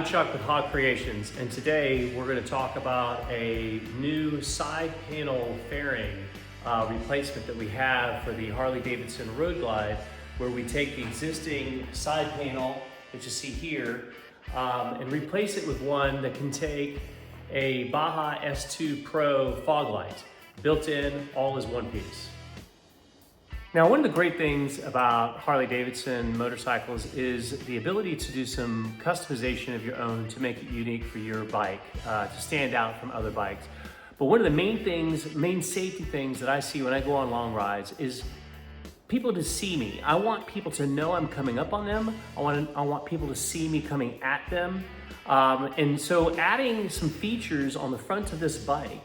I'm Chuck with Hog Creations, and today we're going to talk about a new side panel fairing replacement that we have for the Harley Davidson Road Glide, where we take the existing side panel that you see here and replace it with one that can take a Baja S2 Pro fog light, built in, all as one piece. Now, one of the great things about Harley Davidson motorcycles is the ability to do some customization of your own to make it unique for your bike, to stand out from other bikes. But one of the main safety things that I see when I go on long rides is people to see me. I want people to know I'm coming up on them. I want people to see me coming at them. And so adding some features on the front of this bike,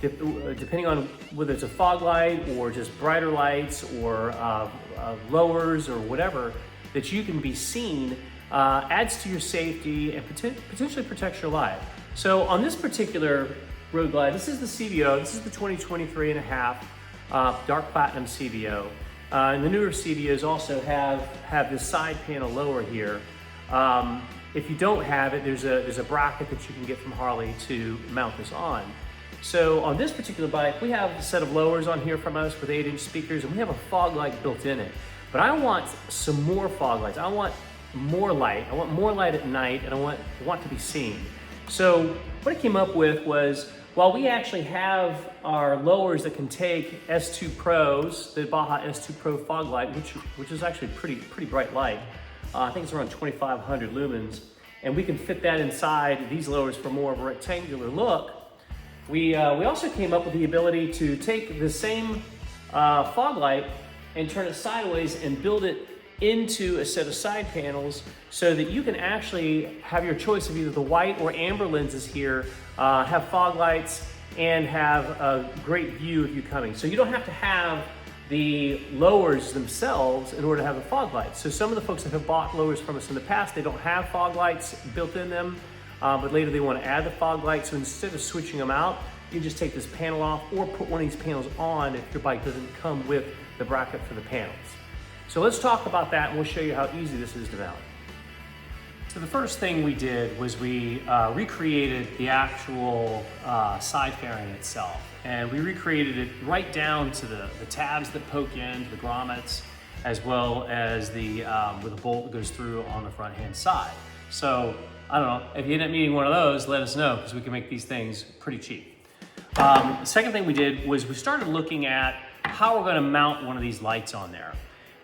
depending on whether it's a fog light or just brighter lights or lowers or whatever, that you can be seen, adds to your safety and potentially protects your life. So on this particular Road Glide, this is the CVO, this is the 2023 and a half dark platinum CVO. And the newer CVOs also have this side panel lower here. If you don't have it, there's a bracket that you can get from Harley to mount this on. So on this particular bike, we have a set of lowers on here from us with 8-inch speakers, and we have a fog light built in it. But I want some more fog lights. I want more light. I want more light at night, and I want to be seen. So what I came up with was, while we actually have our lowers that can take S2 Pros, the Baja S2 Pro fog light, which is actually pretty bright light. I think it's around 2,500 lumens, and we can fit that inside these lowers for more of a rectangular look. We also came up with the ability to take the same fog light and turn it sideways and build it into a set of side panels so that you can actually have your choice of either the white or amber lenses here, have fog lights, and have a great view of you coming. So you don't have to have the lowers themselves in order to have the fog lights. So some of the folks that have bought lowers from us in the past, they don't have fog lights built in them. But later they want to add the fog light, so instead of switching them out, you just take this panel off or put one of these panels on if your bike doesn't come with the bracket for the panels. So let's talk about that, and we'll show you how easy this is to mount. So the first thing we did was we recreated the actual side fairing itself, and we recreated it right down to the tabs that poke into the grommets, as well as the where the bolt goes through on the front hand side. So I don't know, if you end up needing one of those, let us know, because we can make these things pretty cheap. The second thing we did was we started looking at how we're gonna mount one of these lights on there.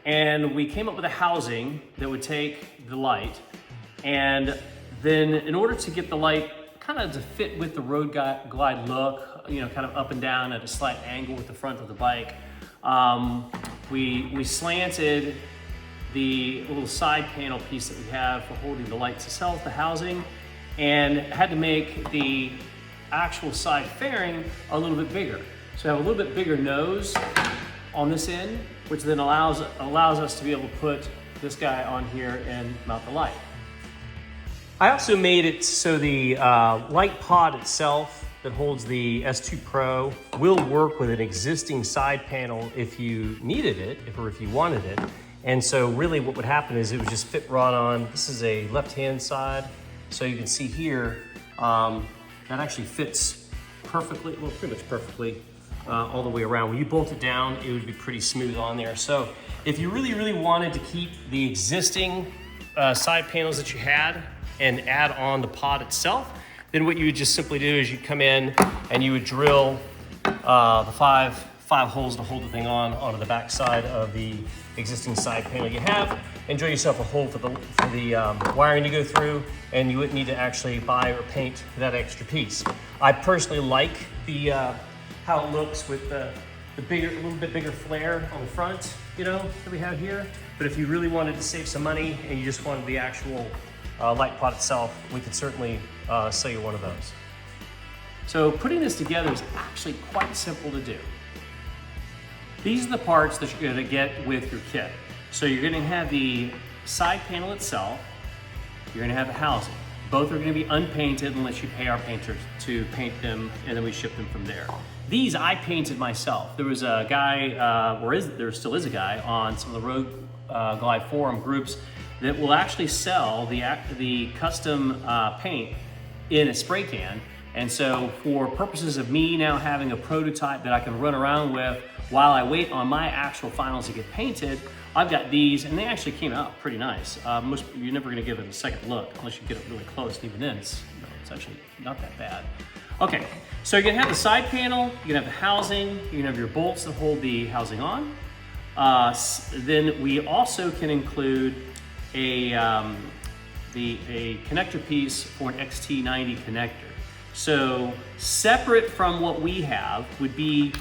And we came up with a housing that would take the light, and then in order to get the light kind of to fit with the Road Glide look, you know, kind of up and down at a slight angle with the front of the bike, we slanted the little side panel piece that we have for holding the lights itself, the housing, and had to make the actual side fairing a little bit bigger. So I have a little bit bigger nose on this end, which then allows us to be able to put this guy on here and mount the light. I also made it so the light pod itself that holds the S2 Pro will work with an existing side panel if you needed it, or if you wanted it. And so really what would happen is it would just fit right on. This is a left-hand side. So you can see here, that actually fits perfectly, well, pretty much perfectly all the way around. When you bolt it down, it would be pretty smooth on there. So if you really wanted to keep the existing side panels that you had and add on the pod itself, then what you would just simply do is you'd come in and you would drill the five holes to hold the thing onto the back side of the existing side panel you have, and drill yourself a hole for the wiring to go through, and you wouldn't need to actually buy or paint that extra piece. I personally like the how it looks with the little bit bigger flare on the front, you know, that we have here. But if you really wanted to save some money and you just wanted the actual light pod itself, we could certainly sell you one of those. So putting this together is actually quite simple to do. These are the parts that you're gonna get with your kit. So you're gonna have the side panel itself, you're gonna have the housing. Both are gonna be unpainted unless you pay our painters to paint them, and then we ship them from there. These I painted myself. There was a guy, there still is a guy on some of the Road Glide forum groups that will actually sell the custom paint in a spray can. And so for purposes of me now having a prototype that I can run around with while I wait on my actual finals to get painted, I've got these, and they actually came out pretty nice. You're never gonna give it a second look unless you get it really close, and even then it's actually not that bad. Okay, so you're gonna have the side panel, you're gonna have the housing, you're gonna have your bolts that hold the housing on. Then we also can include a connector piece for an XT90 connector. So separate from what we have would be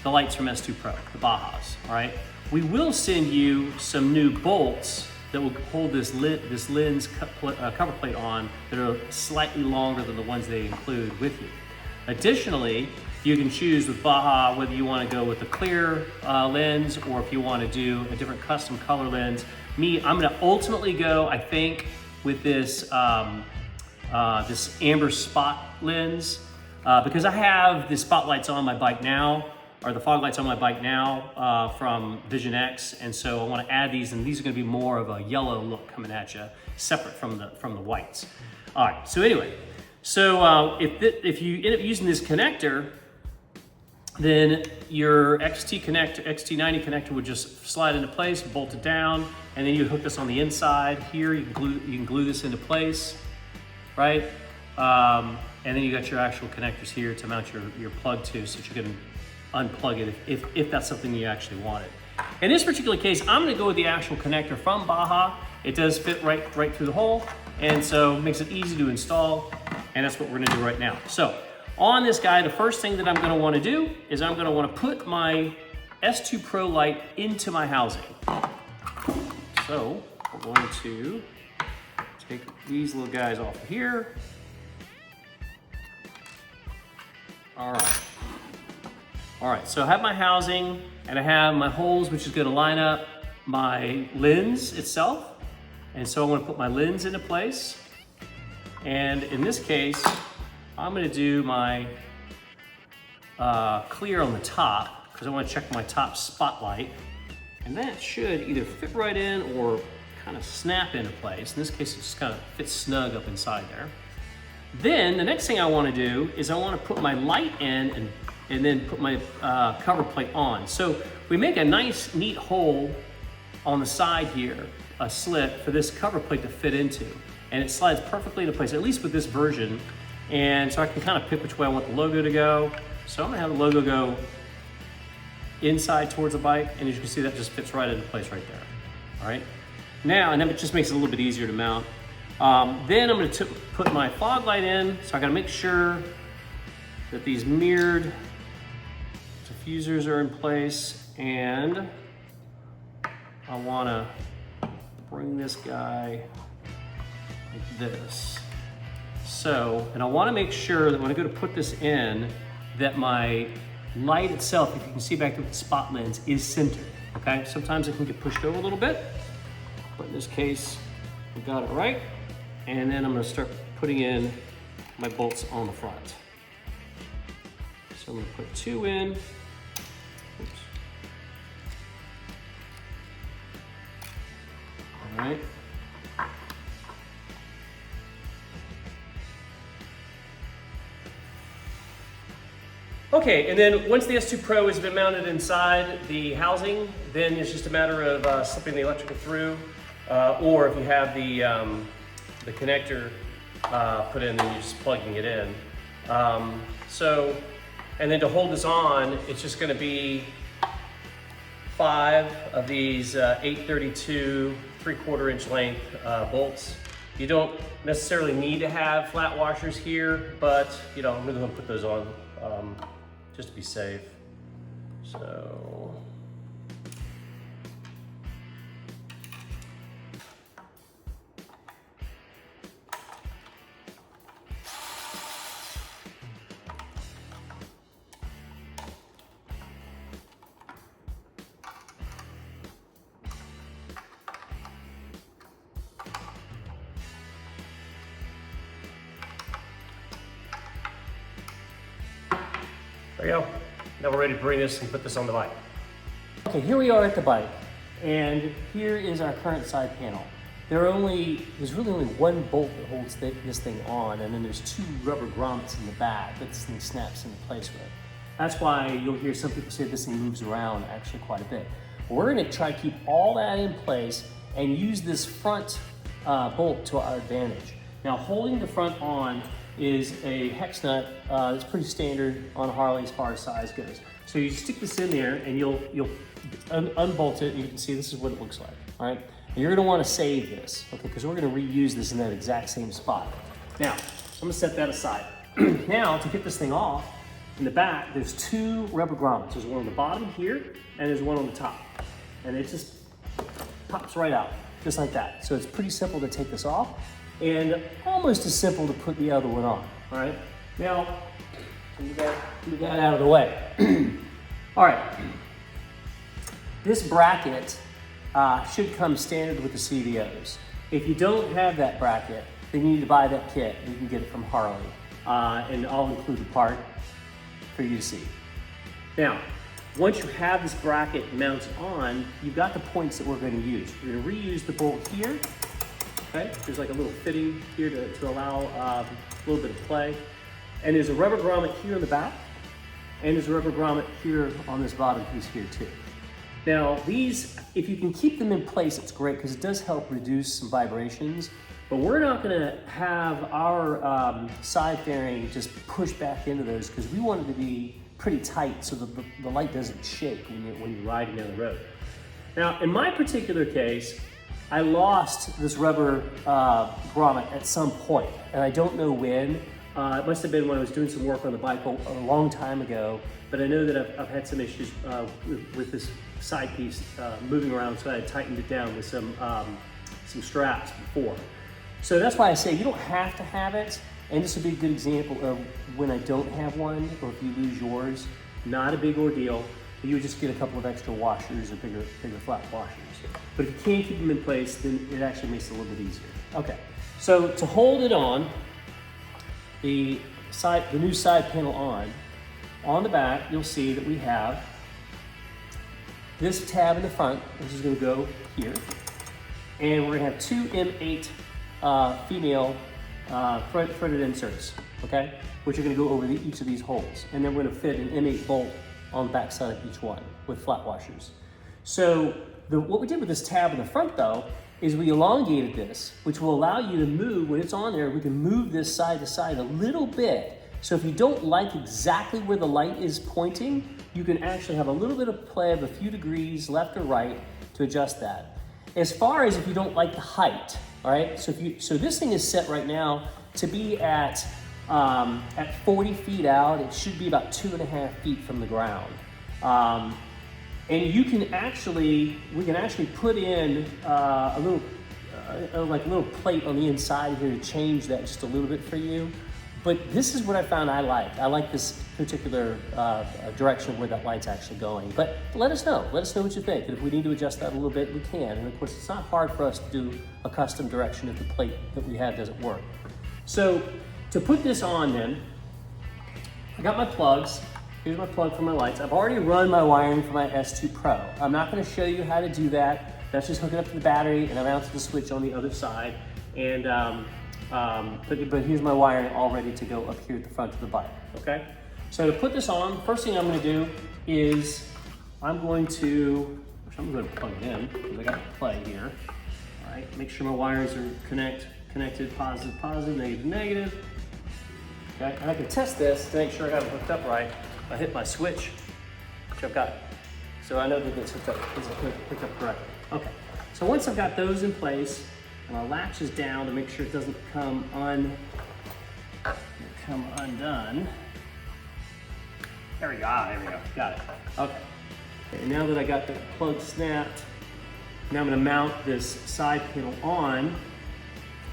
the lights from S2 Pro, the Bajas, all right? We will send you some new bolts that will hold this lens cover plate on that are slightly longer than the ones they include with you. Additionally, you can choose with Baja whether you want to go with a clear lens or if you want to do a different custom color lens. I'm going to ultimately go, I think, with this this amber spot lens because I have the spotlights on my bike now, or the fog lights on my bike now from Vision X, and so I want to add these, and these are going to be more of a yellow look coming at you, separate from the whites. All right. So anyway, if you end up using this connector, then your XT90 connector would just slide into place, bolt it down, and then you hook this on the inside here. You can glue this into place, right? And then you got your actual connectors here to mount your plug to, so that you can unplug it if that's something you actually wanted. In this particular case, I'm going to go with the actual connector from Baja. It does fit right through the hole, and so it makes it easy to install, and that's what we're going to do right now. So on this guy, the first thing that I'm going to want to do is I'm going to want to put my S2 Pro light into my housing. So we're going to take these little guys off of here. All right, so I have my housing and I have my holes, which is going to line up my lens itself. And so I want to put my lens into place. And in this case, I'm going to do my clear on the top because I want to check my top spotlight. And that should either fit right in or kind of snap into place. In this case, it just kind of fits snug up inside there. Then the next thing I want to do is I want to put my light in and then put my cover plate on. So we make a nice, neat hole on the side here, a slit for this cover plate to fit into. And it slides perfectly into place, at least with this version. And so I can kind of pick which way I want the logo to go. So I'm gonna have the logo go inside towards the bike, and as you can see, that just fits right into place right there. All right. Now, and then it just makes it a little bit easier to mount. Then I'm going to put my fog light in, so I got to make sure that these mirrored diffusers are in place, and I want to bring this guy like this. So, and I want to make sure that when I go to put this in, that my light itself, if you can see back to the spot lens, is centered. Okay, sometimes it can get pushed over a little bit, but in this case, we got it right. And then I'm going to start putting in my bolts on the front. So I'm going to put 2 in. Oops. All right. Okay, and then once the S2 Pro has been mounted inside the housing, then it's just a matter of slipping the electrical through, or if you have the connector put in, then you're just plugging it in. And then to hold this on, it's just going to be 5 of these 832 3/4 inch length bolts. You don't necessarily need to have flat washers here, but you know, I'm really going to put those on just to be safe. So. There you go. Now we're ready to bring this and put this on the bike. Okay, here we are at the bike, and here is our current side panel. there's really only one bolt that holds this thing on, and then there's 2 rubber grommets in the back that this thing snaps into place with. That's why you'll hear some people say this thing moves around actually quite a bit. We're gonna try to keep all that in place and use this front bolt to our advantage. Now, holding the front on is a hex nut that's pretty standard on Harley as far as size goes. So you stick this in there and you'll unbolt it, and you can see this is what it looks like, all right? And you're gonna wanna save this, okay, because we're gonna reuse this in that exact same spot. Now, I'm gonna set that aside. Now, to get this thing off, in the back, there's 2 rubber grommets. There's one on the bottom here, and there's one on the top. And it just pops right out, just like that. So it's pretty simple to take this off, and almost as simple to put the other one on, all right? Now, move that out of the way. All right, this bracket should come standard with the CVOs. If you don't have that bracket, then you need to buy that kit. You can get it from Harley, and I'll include the part for you to see. Now, once you have this bracket mounted on, you've got the points that we're going to use. We're going to reuse the bolt here. Okay, there's like a little fitting here to allow a little bit of play. And there's a rubber grommet here in the back, and there's a rubber grommet here on this bottom piece here too. Now these, if you can keep them in place, it's great because it does help reduce some vibrations, but we're not gonna have our side fairing just push back into those because we want it to be pretty tight so that the light doesn't shake when you're riding down the road. Now, in my particular case, I lost this rubber grommet at some point, and I don't know when. It must have been when I was doing some work on the bike a long time ago, but I know that I've had some issues with this side piece moving around, so I tightened it down with some straps before. So that's why I say you don't have to have it, and this would be a good example of when I don't have one, or if you lose yours, not a big ordeal. You would just get a couple of extra washers or bigger flat washers. But if you can't keep them in place, then it actually makes it a little bit easier. Okay, so to hold it on, the new side panel on the back, you'll see that we have this tab in the front, which is gonna go here. And we're gonna have 2 M8 female threaded inserts, okay? Which are gonna go over each of these holes. And then we're gonna fit an M8 bolt on the back side of each one with flat washers. So what we did with this tab in the front though, is we elongated this, which will allow you to move, when it's on there, we can move this side to side a little bit. So if you don't like exactly where the light is pointing, you can actually have a little bit of play of a few degrees left or right to adjust that. As far as if you don't like the height, all right? So this thing is set right now to be at 40 feet out. It should be about 2.5 feet from the ground. And we can actually put in a little plate on the inside here to change that just a little bit for you. But this is what I found I like. I like this particular direction where that light's actually going. But let us know what you think. And if we need to adjust that a little bit, we can. And of course, it's not hard for us to do a custom direction if the plate that we have doesn't work. So to put this on then, I got my plugs. Here's my plug for my lights. I've already run my wiring for my S2 Pro. I'm not gonna show you how to do that. That's just hooking up to the battery, and I mounted the switch on the other side. And but here's my wiring all ready to go up here at the front of the bike, okay? So to put this on, the first thing I'm gonna do is I'm going to plug it in, because I got to play here. All right, make sure my wires are connected, positive, negative. Okay, and I can test this to make sure I got it hooked up right. I hit my switch, which I've got. So I know that it's hooked up correctly. Okay, so once I've got those in place, and my latch is down to make sure it doesn't come undone. There we go, got it. Okay, and now that I got the plug snapped, now I'm gonna mount this side panel on,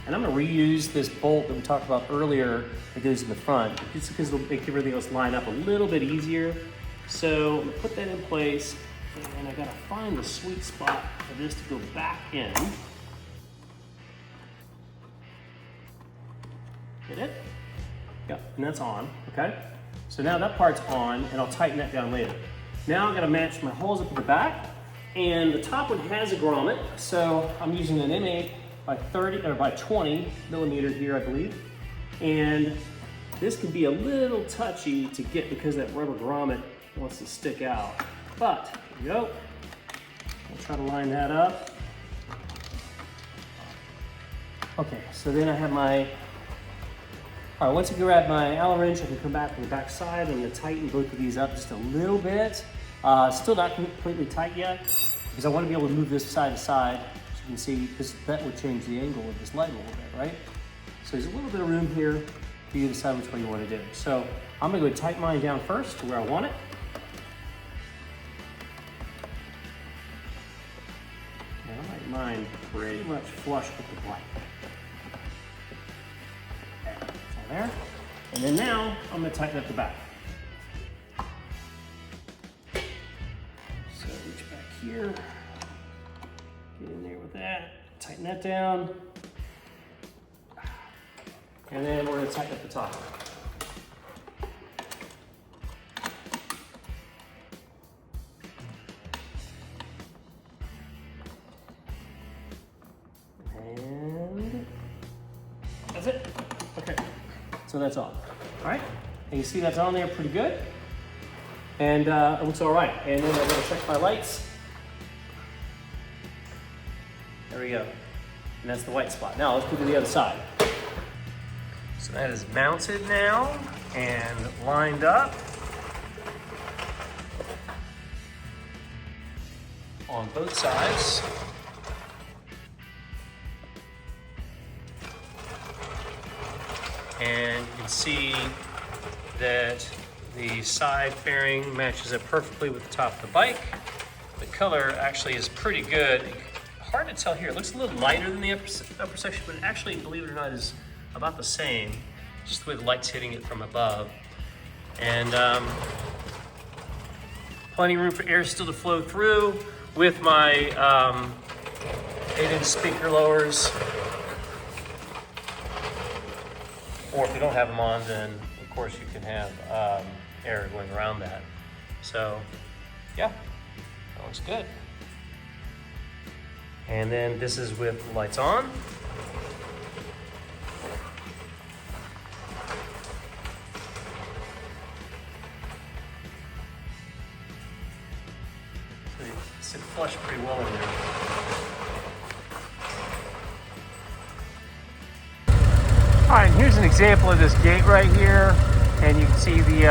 and I'm gonna reuse this bolt that we talked about earlier that goes in the front, just because it'll make everything else line up a little bit easier. So I'm gonna put that in place, and I gotta find the sweet spot for this to go back in. Get it? Yep, and that's on, okay? So now that part's on, and I'll tighten that down later. Now I'm gonna match my holes up at the back, and the top one has a grommet, so I'm using an M8 by 30 or by 20 millimeter here, I believe. And this can be a little touchy to get because that rubber grommet wants to stick out. But here we go. I'll try to line that up. Okay, so then I have my, all right, once I grab my Allen wrench, I can come back to the back side. I'm gonna tighten both of these up just a little bit. Still not completely tight yet, because I wanna be able to move this side to side. As you can see, because that would change the angle of this light a little bit, right? So there's a little bit of room here for you to decide which way you wanna do. So I'm gonna go tighten mine down first to where I want it. And I like mine pretty much flush with the blank. There. And then now I'm going to tighten up the back. So reach back here, get in there with that, tighten that down, and then we're going to tighten up the top. And that's it. Okay. So that's on. All right, and you see that's on there pretty good. And it looks all right. And then I'm gonna check my lights. There we go. And that's the white spot. Now let's go to the other side. So that is mounted now and lined up on both sides. And you can see that the side fairing matches up perfectly with the top of the bike. The color actually is pretty good. Hard to tell here. It looks a little lighter than the upper section, but actually, believe it or not, is about the same. Just the way the light's hitting it from above. And plenty of room for air still to flow through with my 8-inch speaker lowers. Or if you don't have them on, then of course you can have air going around that. So yeah, that looks good. And then this is with lights on. So you sit flush pretty well in there. All right, and here's an example of this gate right here, and you can see the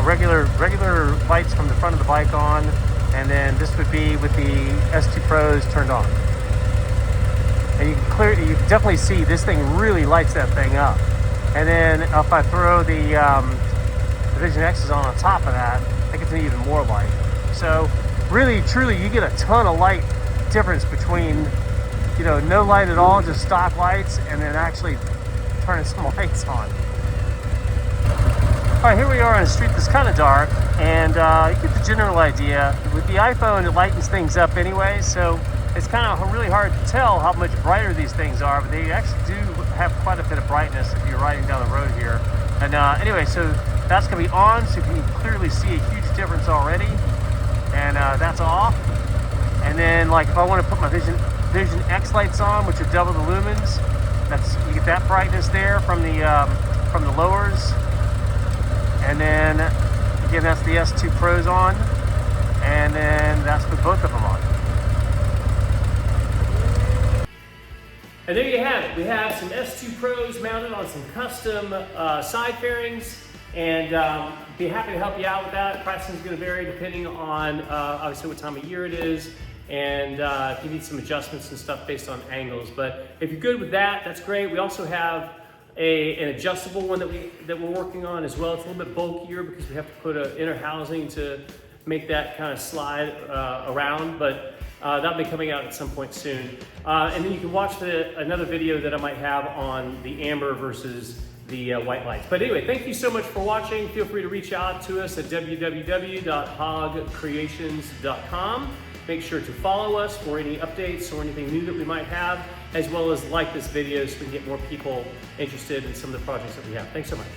regular lights from the front of the bike on, and then this would be with the S2 Pros turned on. And you can definitely see this thing really lights that thing up. And then if I throw the Vision X's on top of that, I get even more light. So really, truly, you get a ton of light difference between, you know, no light at all, just stock lights, and then actually turning some lights on. All right, here we are on a street that's kind of dark, and you get the general idea. With the iPhone, it lightens things up anyway, so it's kind of really hard to tell how much brighter these things are, but they actually do have quite a bit of brightness if you're riding down the road here. And anyway, so that's gonna be on, so you can clearly see a huge difference already. And that's off. And then, like, if I want to put my Vision X lights on, which are double the lumens, you get that brightness there from the lowers. And then again, that's the S2 Pros on, and then that's with both of them on. And there you have it. We have some S2 Pros mounted on some custom side fairings, and be happy to help you out with that. Pricing is going to vary depending on obviously what time of year it is, and if you need some adjustments and stuff based on angles. But if you're good with that, that's great. We also have an adjustable one that we're working on as well. It's a little bit bulkier because we have to put an inner housing to make that kind of slide around, but that'll be coming out at some point soon. And then you can watch another video that I might have on the amber versus the white lights. But anyway, thank you so much for watching. Feel free to reach out to us at www.hogcreations.com. Make sure to follow us for any updates or anything new that we might have, as well as like this video so we can get more people interested in some of the projects that we have. Thanks so much.